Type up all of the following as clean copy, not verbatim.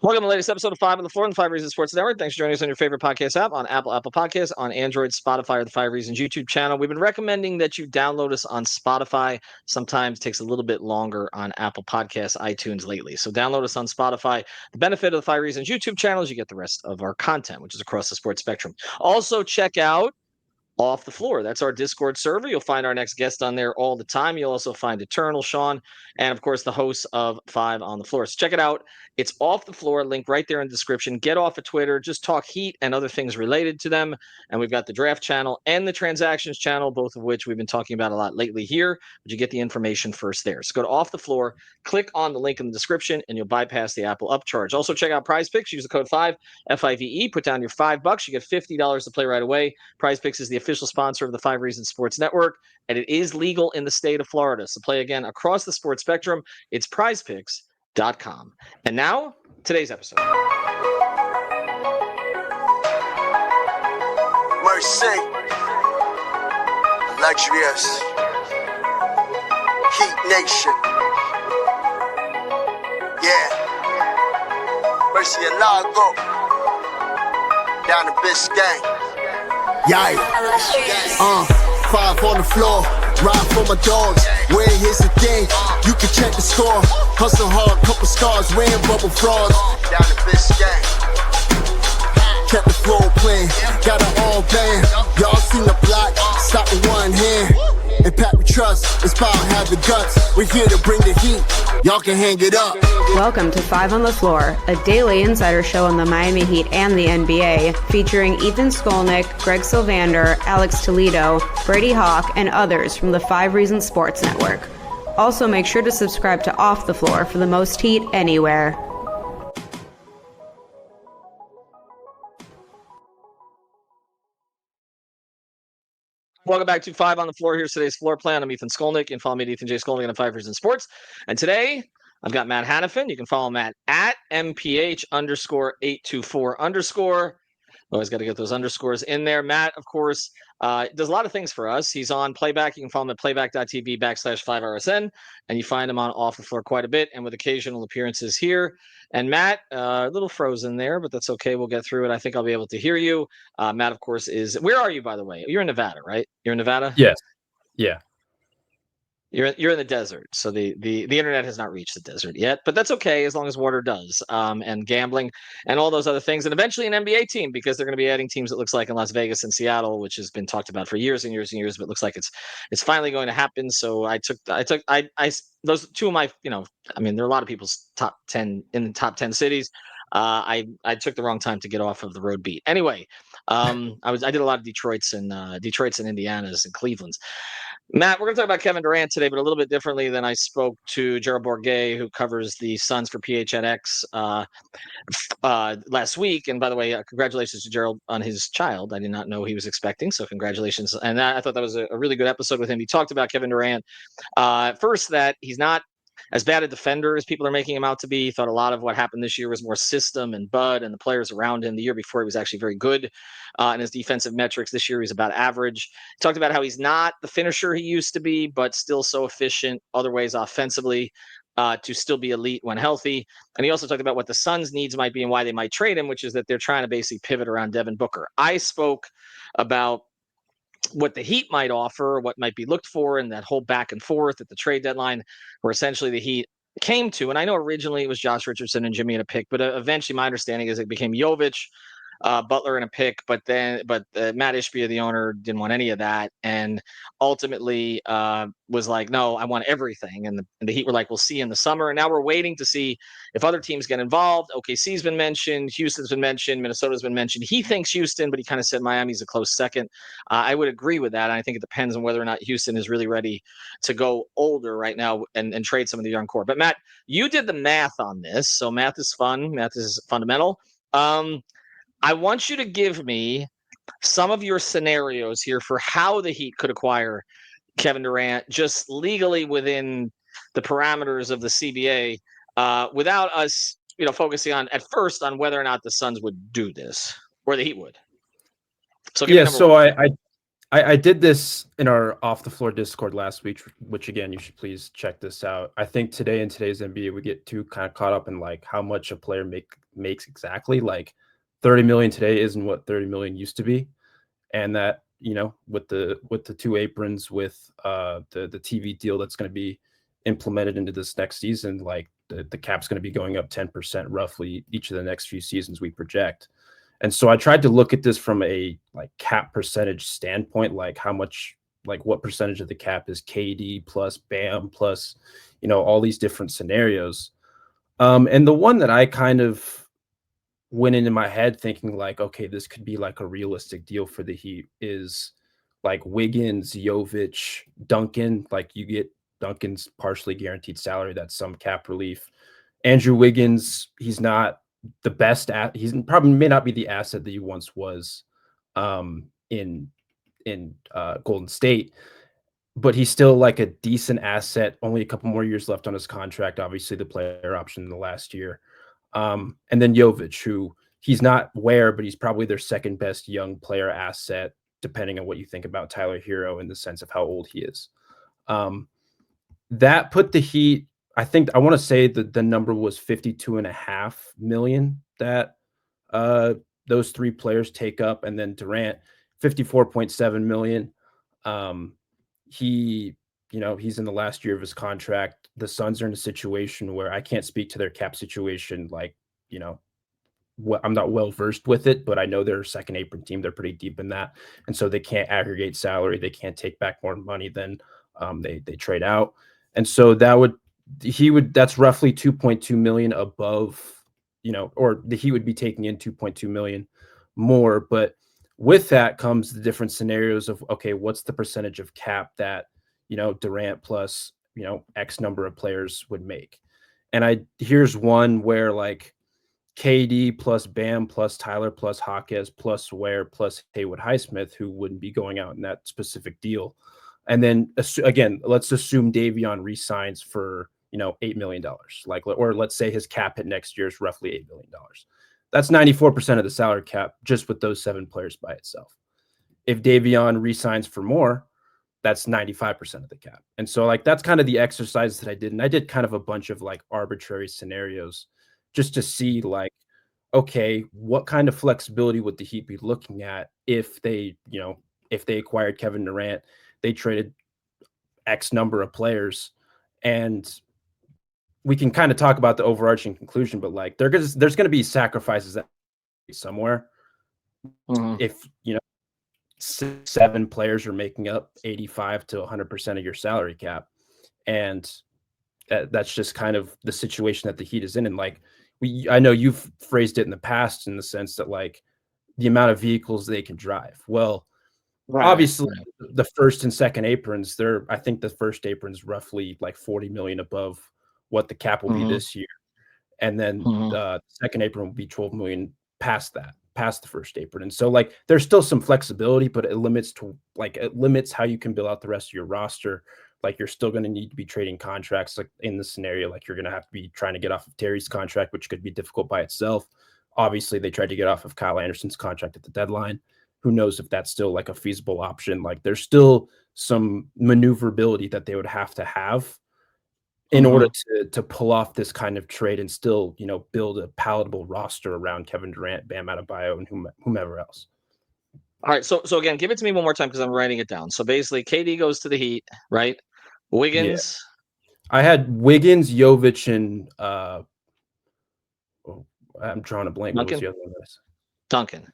Welcome to the latest episode of Five on the Floor on the Five Reasons Sports Network. Thanks for joining us on your favorite podcast app, on Apple Podcasts, on Android, Spotify, or the Five Reasons YouTube channel. We've been recommending that you download us on Spotify. Sometimes it takes a little bit longer on Apple Podcasts, iTunes lately. So download us on Spotify. The benefit of the Five Reasons YouTube channel is you get the rest of our content, which is across the sports spectrum. Also, check out Off the Floor. That's our Discord server. You'll find our next guest on there all the time. You'll also find Eternal, Sean, and of course the hosts of Five on the Floor. So check it out. It's Off the Floor, link right there in the description. Get off of Twitter. Just talk Heat and other things related to them. And we've got the draft channel and the transactions channel, both of which we've been talking about a lot lately here. But you get the information first there. So go to Off the Floor, click on the link in the description, and you'll bypass the Apple upcharge. Also check out Prize Picks. Use the code 5, FIVE. Put down your $5. You get $50 to play right away. Prize Picks is the official sponsor of the Five Reasons Sports Network, and it is legal in the state of Florida. So play again across the sports spectrum. It's prizepicks.com. And now, today's episode. Mercy, luxurious, Heat Nation, yeah, Mercy and Lago, down in Biscayne, yay, five on the floor, ride for my dogs, where here's the thing, you can check the score, hustle hard, couple scars, wearing bubble frauds, down in Biscayne. Kept the flow playing, got it all banned. Y'all seen the block, stop with one hand. And Pat we trust, Inspire have the guts. We're here to bring the heat, y'all can hang it up. Welcome to Five on the Floor, a daily insider show on the Miami Heat and the NBA, featuring Ethan Skolnick, Greg Sylvander, Alex Toledo, Brady Hawk, and others from the Five Reasons Sports Network. Also make sure to subscribe to Off the Floor for the most heat anywhere. Welcome back to Five on the Floor. Here's today's floor plan. I'm Ethan Skolnick. You can follow me at Ethan J. Skolnick on Five Reasons Sports. And today, I've got Matt Hanifan. You can follow Matt at MPH_824_. Always got to get those underscores in there. Matt, of course, does a lot of things for us. He's on Playback. You can follow him at playback.tv/5RSN. And you find him on Off the Floor quite a bit and with occasional appearances here. And Matt, a little frozen there, but that's okay. We'll get through it. I think I'll be able to hear you. Matt, of course, is – where are you, by the way? You're in Nevada, right? You're in Nevada? Yes. Yeah. You're in the desert, so the internet has not reached the desert yet, but that's okay as long as water does, and gambling and all those other things, and eventually an NBA team because they're going to be adding teams. It looks like in Las Vegas and Seattle, which has been talked about for years and years and years, but it looks like it's finally going to happen. So I those two of my there are a lot of people's top 10 in the top 10 cities. I took the wrong time to get off of the road beat. Anyway, I did a lot of Detroit's and Indiana's and Cleveland's. Matt, we're going to talk about Kevin Durant today, but a little bit differently than I spoke to Gerald Bourguet, who covers the Suns for PHNX last week. And by the way, congratulations to Gerald on his child. I did not know he was expecting, so congratulations. And I thought that was a really good episode with him. He talked about Kevin Durant. First, that he's not as bad a defender as people are making him out to be. He thought a lot of what happened this year was more system and Bud and the players around him. The year before, he was actually very good in his defensive metrics. This year, he's about average. He talked about how he's not the finisher he used to be, but still so efficient other ways offensively to still be elite when healthy. And he also talked about what the Suns' needs might be and why they might trade him, which is that they're trying to basically pivot around Devin Booker. I spoke about what the Heat might offer, what might be looked for, and that whole back and forth at the trade deadline, where essentially the Heat came to. And I know originally it was Josh Richardson and Jimmy in a pick, but eventually my understanding is it became Jovic, Butler in a pick, but Matt Ishbia, the owner, didn't want any of that, and ultimately was like, no, I want everything. And the Heat were like, we'll see in the summer. And now we're waiting to see if other teams get involved. OKC's been mentioned, Houston's been mentioned, Minnesota's been mentioned. He thinks Houston, but he kind of said Miami's a close second. I would agree with that. And I think it depends on whether or not Houston is really ready to go older right now and trade some of the young core. But Matt, you did the math on this, so math is fun. Math is fundamental. I want you to give me some of your scenarios here for how the Heat could acquire Kevin Durant just legally within the parameters of the CBA, without us, focusing on at first on whether or not the Suns would do this or the Heat would. So yeah, so I did this in our off the floor Discord last week, which again you should please check this out. I think today in today's NBA we get too kind of caught up in like how much a player makes exactly. Like 30 million today isn't what 30 million used to be, and that with the two aprons, with the TV deal that's going to be implemented into this next season, like the cap's going to be going up 10% roughly each of the next few seasons we project. And so I tried to look at this from a like cap percentage standpoint, like how much, like what percentage of the cap is KD plus Bam plus, all these different scenarios. And the one that I kind of went into my head thinking like, okay, this could be like a realistic deal for the Heat is like Wiggins, Jovic, Duncan. Like you get Duncan's partially guaranteed salary. That's some cap relief. Andrew Wiggins, he's not the best at. He's probably may not be the asset that he once was in Golden State, but he's still like a decent asset. Only a couple more years left on his contract. Obviously, the player option in the last year. And then Jovic, who he's not where, but he's probably their second best young player asset, depending on what you think about Tyler Hero in the sense of how old he is. That put the Heat, I think I want to say that the number was 52.5 million that those three players take up, and then Durant 54.7 million. He's in the last year of his contract. The Suns are in a situation where I can't speak to their cap situation. Like, I'm not well versed with it, but I know they're a second apron team. They're pretty deep in that. And so they can't aggregate salary. They can't take back more money than they trade out. And so that's roughly 2.2 million above, or the Heat would be taking in 2.2 million more. But with that comes the different scenarios of, okay, what's the percentage of cap that, Durant plus, X number of players would make. And here's one where like KD plus Bam plus Tyler plus Hawkes plus Ware plus Haywood Highsmith, who wouldn't be going out in that specific deal. And then again, let's assume Davion resigns for, $8 million, or let's say his cap hit next year is roughly $8 million. That's 94% of the salary cap just with those 7 players by itself. If Davion resigns for more, that's 95% of the cap. And so like, that's kind of the exercise that I did. And I did kind of a bunch of like arbitrary scenarios just to see like, okay, what kind of flexibility would the Heat be looking at if they acquired Kevin Durant, they traded X number of players, and we can kind of talk about the overarching conclusion, but like there's going to be sacrifices somewhere. Mm-hmm. If 7 players are making up 85 to 100% of your salary cap, and that's just kind of the situation that the Heat is in. And like I know you've phrased it in the past in the sense that like the amount of vehicles they can drive. Well, obviously the first and second aprons, I think the first apron's roughly like 40 million above what the cap will be this year. And then the second apron will be 12 million past the first apron. And so like there's still some flexibility, but it limits how you can build out the rest of your roster. Like you're still going to need to be trading contracts. Like in the scenario, like you're going to have to be trying to get off of Terry's contract, which could be difficult by itself. Obviously they tried to get off of Kyle Anderson's contract at the deadline. Who knows if that's still like a feasible option? Like there's still some maneuverability that they would have to have in order to pull off this kind of trade and still, build a palatable roster around Kevin Durant, Bam Adebayo, and whomever else. All right. So again, give it to me one more time because I'm writing it down. So basically, KD goes to the Heat, right? Wiggins. Yeah. I had Wiggins, Jovic, and I'm drawing a blank. Duncan? What was the other one? Duncan.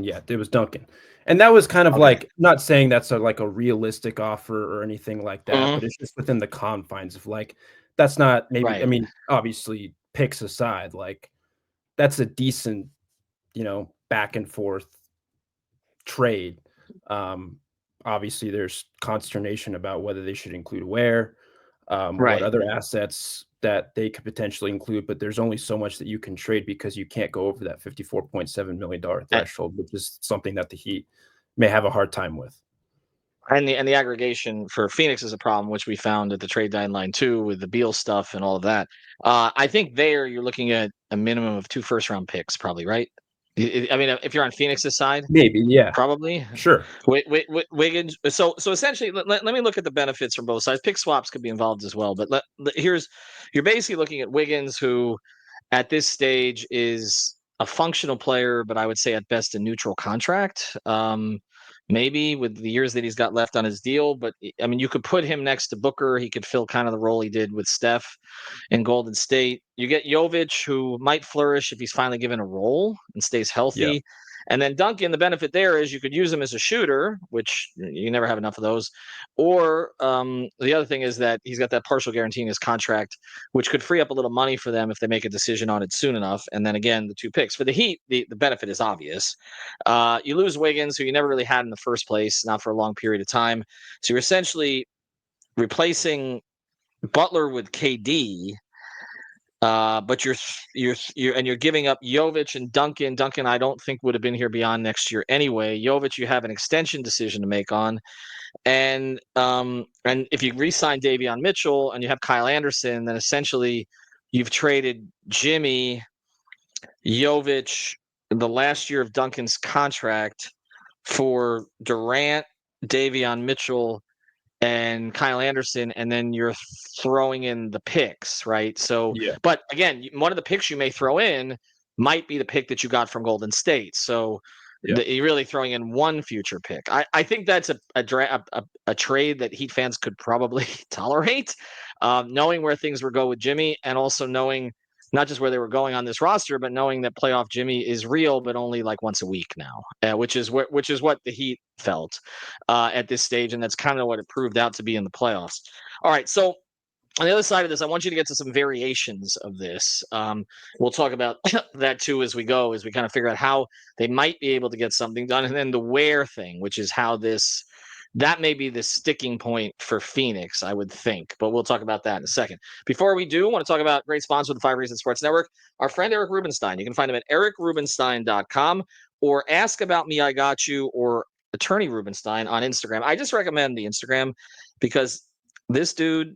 Yeah, it was Duncan. And that was kind of like, not saying that's a realistic offer or anything like that, but it's just within the confines of like, that's not maybe, I mean, obviously picks aside, like that's a decent, back and forth trade. Obviously there's consternation about whether they should include Ware, what other assets that they could potentially include, but there's only so much that you can trade because you can't go over that $54.7 million threshold, which is something that the Heat may have a hard time with. And the aggregation for Phoenix is a problem, which we found at the trade deadline too, with the Beal stuff and all of that. I think you're looking at a minimum of 2 first-round picks, probably, right? I mean, if you're on Phoenix's side, Maybe, yeah, probably. sure, Wiggins. So essentially, let me look at the benefits from both sides. Pick swaps could be involved as well, but you're basically looking at Wiggins, who at this stage is a functional player, but I would say at best a neutral contract. Maybe with the years that he's got left on his deal, but I mean, you could put him next to Booker. He could fill kind of the role he did with Steph in Golden State. You get Jovic, who might flourish if he's finally given a role and stays yeah, healthy. And then Duncan, the benefit there is you could use him as a shooter, which you never have enough of those. Or the other thing is that he's got that partial guarantee in his contract, which could free up a little money for them if they make a decision on it soon enough. And then again, the 2 picks. For the Heat, the benefit is obvious. You lose Wiggins, who you never really had in the first place, not for a long period of time. So you're essentially replacing Butler with KD. But you're giving up Jovic and Duncan. Duncan, I don't think would have been here beyond next year anyway. Jovic, you have an extension decision to make on, and if you re-sign Davion Mitchell and you have Kyle Anderson, then essentially you've traded Jimmy, Jovic, the last year of Duncan's contract for Durant, Davion Mitchell, and Kyle Anderson, and then you're throwing in the picks, right? So, yeah, but again, one of the picks you may throw in might be the pick that you got from Golden State. So yeah, you're really throwing in one future pick. I think that's a trade that Heat fans could probably tolerate, knowing where things were go with Jimmy, and also knowing not just where they were going on this roster, but knowing that playoff Jimmy is real, but only like once a week now, which is what the Heat felt at this stage, and that's kind of what it proved out to be in the playoffs. All right, so on the other side of this, I want you to get to some variations of this. We'll talk about that too as we go, as we kind of figure out how they might be able to get something done, and then the where thing, which is how that may be the sticking point for Phoenix, I would think. But we'll talk about that in a second. Before we do, I want to talk about great sponsor of the 5 Reasons Sports Network, our friend Eric Rubenstein. You can find him at ericrubenstein.com or Ask About Me, I Got You, or Attorney Rubenstein on Instagram. I just recommend the Instagram because this dude,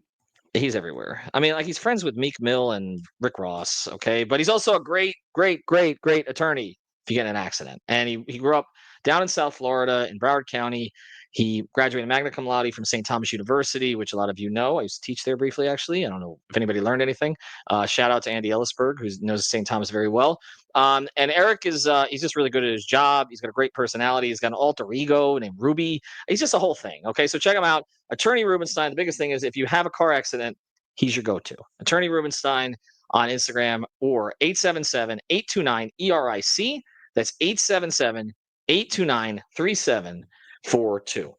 he's everywhere. I mean, like, he's friends with Meek Mill and Rick Ross, okay? But he's also a great, great, great, great attorney if you get in an accident. And he grew up down in South Florida in Broward County. He graduated magna cum laude from St. Thomas University, which a lot of you know. I used to teach there briefly, actually. I don't know if anybody learned anything. Shout out to Andy Ellisberg, who knows St. Thomas very well. And Eric is he's just really good at his job. He's got a great personality. He's got an alter ego named Ruby. He's just a whole thing. Okay, so check him out. Attorney Rubenstein. The biggest thing is if you have a car accident, he's your go-to. Attorney Rubenstein on Instagram or 877-829-ERIC. That's 877-829-3742. All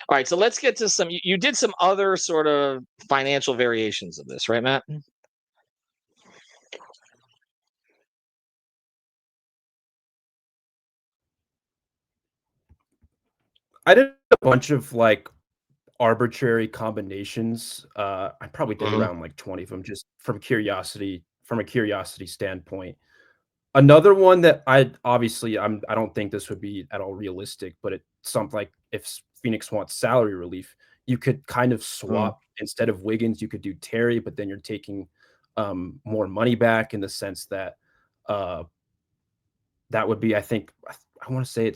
right, so let's get to some. You did some other sort of financial variations of this, right, Matt? I did a bunch of like arbitrary combinations. I probably did around like 20 of them just from a curiosity standpoint. Another one that I don't think this would be at all realistic, but it's something like if Phoenix wants salary relief, you could kind of swap instead of Wiggins, you could do Terry, but then you're taking more money back in the sense that that would be, I think, I want to say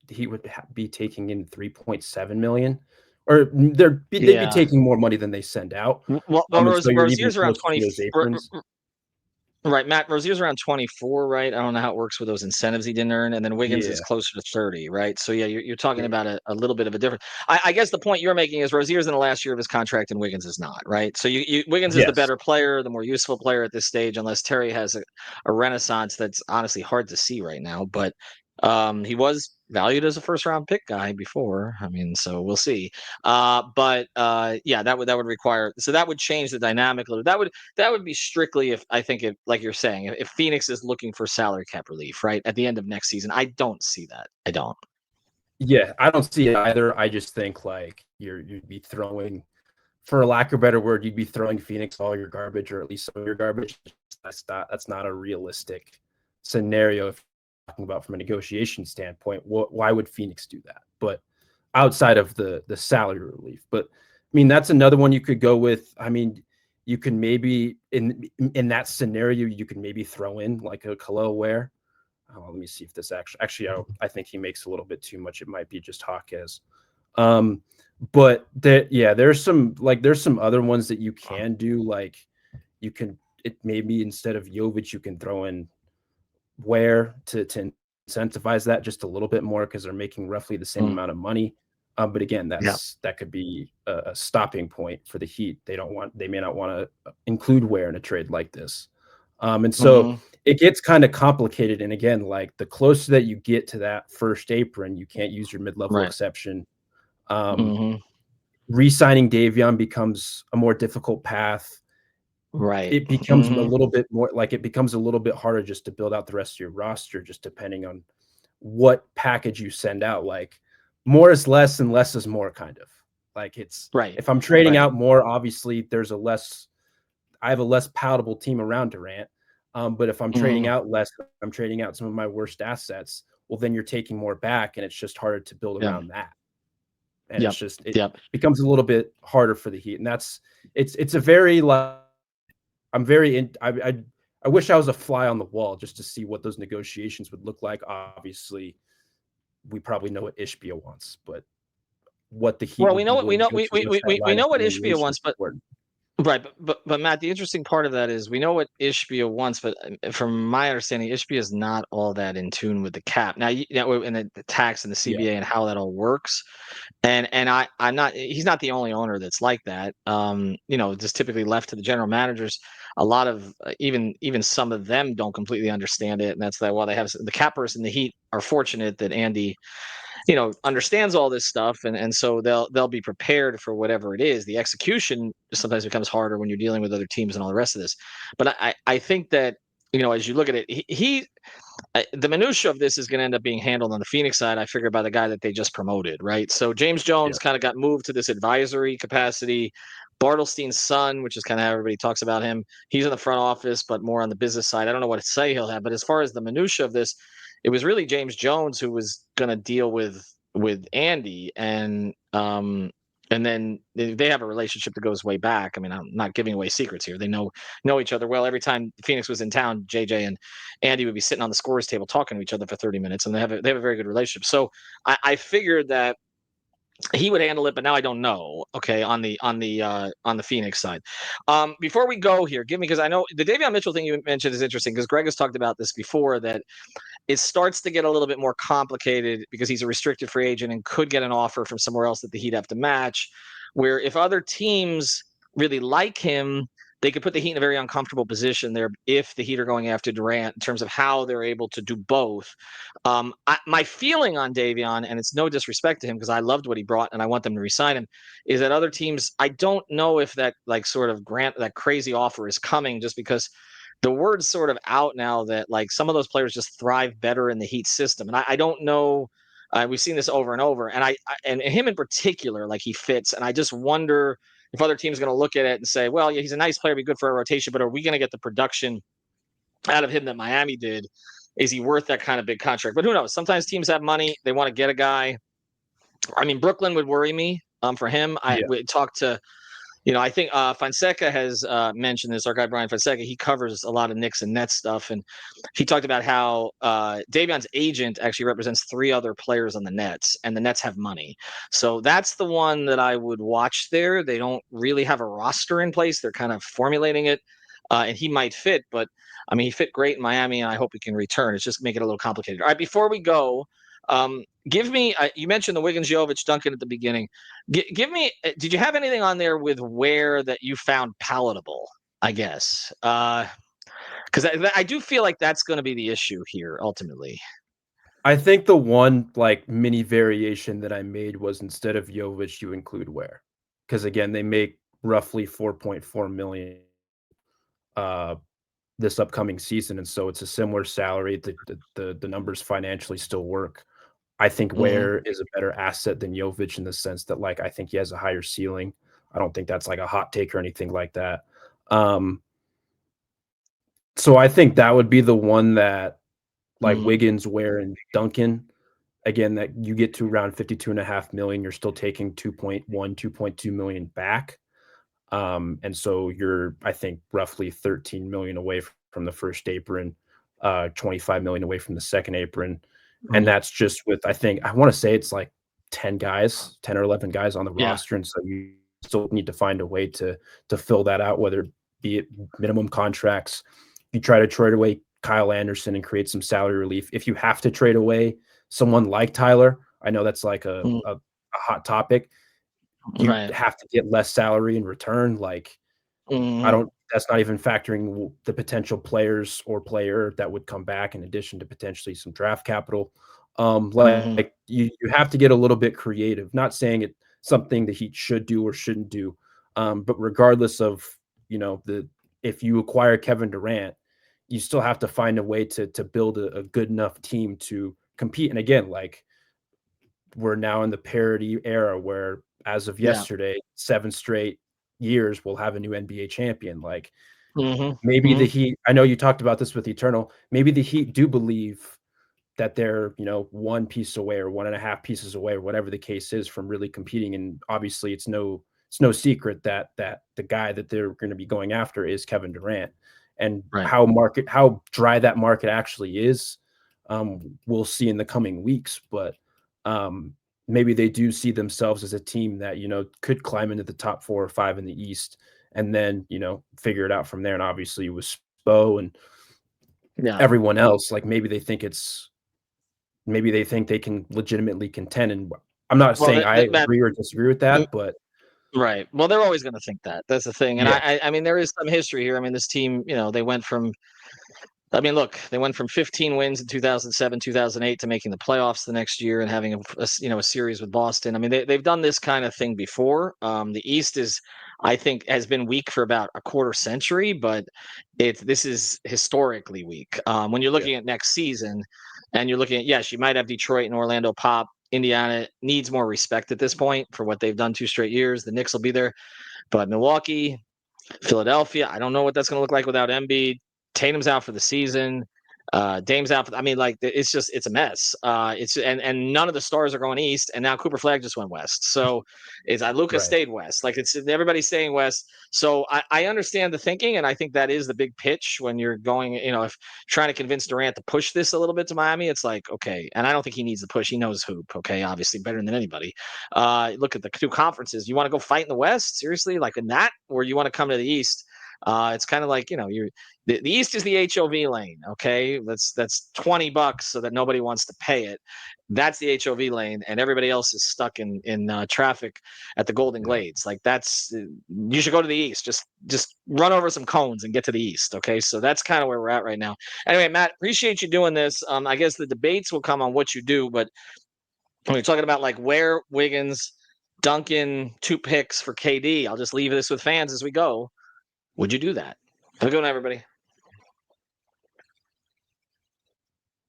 he would be taking in 3.7 million, or they'd be taking more money than they send out. Well, So you're even Rozier's around closer 20. to those aprons. Right, Matt Rozier's around 24, right? I don't know how it works with those incentives he didn't earn, and then Wiggins is Yeah. closer to 30, right? So yeah, you're talking about a little bit of a difference. I guess the point you're making is Rozier's in the last year of his contract, and Wiggins is not, right? So Wiggins is the better player, the more useful player at this stage, unless Terry has a renaissance that's honestly hard to see right now. But he was valued as a first-round pick guy before. I mean, so we'll see. But yeah, that would require. So that would change the dynamic a little. That would be strictly if I think it, like you're saying, if Phoenix is looking for salary cap relief, right, at the end of next season. I don't see that. I don't. Yeah, I don't see it either. I just think like you'd be throwing, for lack of a better word, you'd be throwing Phoenix all your garbage, or at least some of your garbage. That's not a realistic scenario if you're talking about from a negotiation standpoint. Why would Phoenix do that? But outside of the salary relief, but I mean that's another one you could go with. I mean, you can maybe in that scenario you can maybe throw in like a Khalil Ware. let me see if this actually I think he makes a little bit too much. It might be just Hawkes. But there's some other ones that you can do. Like you can maybe instead of Jovic, you can throw in Ware to incentivize that just a little bit more because they're making roughly the same amount of money. But again, that could be a stopping point for the Heat. They may not want to include Ware in a trade like this. And so it gets kind of complicated. And again, like the closer that you get to that first apron, you can't use your mid-level exception. Re-signing Davion becomes a more difficult path. Right. It becomes a little bit more like it becomes a little bit harder just to build out the rest of your roster, just depending on what package you send out. Like more is less and less is more, kind of like it's right. If I'm trading out more, obviously I have a less palatable team around Durant. But if I'm trading out less, I'm trading out some of my worst assets. Well, then you're taking more back, and it's just harder to build around that. And it becomes a little bit harder for the Heat. And it's a very like I wish I was a fly on the wall just to see what those negotiations would look like. Obviously, we probably know what Ishbia wants, but what the Heat we know what Ishbia wants, but right, but Matt, the interesting part of that is we know what Ishbia wants, but from my understanding, Ishbia is not all that in tune with the cap now, and the tax and the CBA and how that all works. And he's not the only owner that's like that. Just typically left to the general managers. A lot of even some of them don't completely understand it, and that's that. While they have the cappers and the Heat are fortunate that Andy understands all this stuff, and so they'll be prepared for whatever it is. The execution sometimes becomes harder when you're dealing with other teams and all the rest of this. But I think that as you look at it, the minutia of this is going to end up being handled on the Phoenix side, I figure, by the guy that they just promoted, right? So James Jones kind of got moved to this advisory capacity. Bartelstein's son, which is kind of how everybody talks about him, he's in the front office, but more on the business side. I don't know what to say he'll have, but as far as the minutia of this, it was really James Jones who was going to deal with Andy, and then they have a relationship that goes way back. I mean, I'm not giving away secrets here. They know each other well. Every time Phoenix was in town, JJ and Andy would be sitting on the scorers table talking to each other for 30 minutes, and they have a very good relationship. So I figured that he would handle it, but now I don't know. Okay, on the Phoenix side. Before we go here, because I know the Davion Mitchell thing you mentioned is interesting, because Greg has talked about this before, that it starts to get a little bit more complicated because he's a restricted free agent and could get an offer from somewhere else that the Heat have to match. Where if other teams really like him, they could put the Heat in a very uncomfortable position there if the Heat are going after Durant in terms of how they're able to do both. My feeling on Davion, and it's no disrespect to him because I loved what he brought and I want them to resign him, is that other teams, I don't know if that sort of that crazy offer is coming, just because the word's sort of out now that some of those players just thrive better in the Heat system. And I don't know. We've seen this over and over, and and him in particular, he fits. And I just wonder if other teams are going to look at it and say, well, yeah, he's a nice player, be good for a rotation, but are we going to get the production out of him that Miami did? Is he worth that kind of big contract? But who knows? Sometimes teams have money. They want to get a guy. I mean, Brooklyn would worry me for him. We talked to, I think Fonseca has mentioned this. Our guy Brian Fonseca, he covers a lot of Knicks and Nets stuff, and he talked about how Davion's agent actually represents 3 other players on the Nets, and the Nets have money. So that's the one that I would watch there. They don't really have a roster in place. They're kind of formulating it, and he might fit. But, I mean, he fit great in Miami, and I hope he can return. It's just make it a little complicated. All right, before we go, give me you mentioned the Wiggins, Jovic, Duncan at the beginning. Give me, did you have anything on there with Ware that you found palatable, I guess? Because I do feel like that's going to be the issue here ultimately. I think the one mini variation that I made was instead of Jovic, you include Ware, because again, they make roughly $4.4 million this upcoming season, and so it's a similar salary. The numbers financially still work. I think Ware is a better asset than Jovic in the sense that I think he has a higher ceiling. I don't think that's a hot take or anything like that. So I think that would be the one that Wiggins, Ware, and Duncan, again, that you get to around $52.5 million, you're still taking 2.2 million back. And so you're, I think, roughly $13 million away from the first apron. $25 million away from the second apron. And that's just with, I think, I want to say it's like 10 or 11 guys on the roster. And so you still need to find a way to fill that out, whether be it minimum contracts. You try to trade away Kyle Anderson and create some salary relief. If you have to trade away someone like Tyler, I know that's like a hot topic. You have to get less salary in return. Like, that's not even factoring the potential players or player that would come back in addition to potentially some draft capital. Like you have to get a little bit creative, not saying it's something the Heat should do or shouldn't do. But regardless of, if you acquire Kevin Durant, you still have to find a way to build a good enough team to compete. And again, like, we're now in the parity era where, as of yesterday, 7 straight years we'll have a new NBA champion. Like, maybe the Heat, I know you talked about this with Eternal, maybe the Heat do believe that they're, one piece away or 1.5 pieces away or whatever the case is from really competing. And obviously it's no secret that the guy that they're going to be going after is Kevin Durant. And how dry that market actually is, we'll see in the coming weeks. But maybe they do see themselves as a team that, could climb into the top 4 or 5 in the East and then, figure it out from there. And obviously with Spo and everyone else, like, maybe they think they can legitimately contend. And I'm not saying I agree or disagree with that, but right. Well, they're always going to think that. That's the thing. And I mean, there is some history here. I mean, this team, they went from, they went from 15 wins in 2007, 2008 to making the playoffs the next year and having a series with Boston. I mean, they've done this kind of thing before. The East I think, has been weak for about a quarter century, but this is historically weak. When you're looking at next season, and you're looking at, yes, you might have Detroit and Orlando pop. Indiana needs more respect at this point for what they've done 2 straight years. The Knicks will be there, but Milwaukee, Philadelphia, I don't know what that's going to look like without Embiid. Tatum's out for the season. Dame's out. It's a mess. And none of the stars are going east. And now Cooper Flag just went west. So Luka stayed west. Like, everybody's staying west. So I understand the thinking, and I think that is the big pitch when you're going. If trying to convince Durant to push this a little bit to Miami, it's like, okay. And I don't think he needs the push. He knows hoop. Okay, obviously better than anybody. Look at the 2 conferences. You want to go fight in the West? Seriously, like in that, or you want to come to the East? It's kind of like, the East is the HOV lane. Okay, that's $20 so that nobody wants to pay it. That's the HOV lane, and everybody else is stuck in traffic at the Golden Glades. Like, you should go to the East. Just run over some cones and get to the East. Okay, so that's kind of where we're at right now. Anyway, Matt, appreciate you doing this. I guess the debates will come on what you do, but when you're talking about like where Wiggins, Duncan, 2 picks for KD, I'll just leave this with fans as we go. Would you do that? Have a good one, everybody.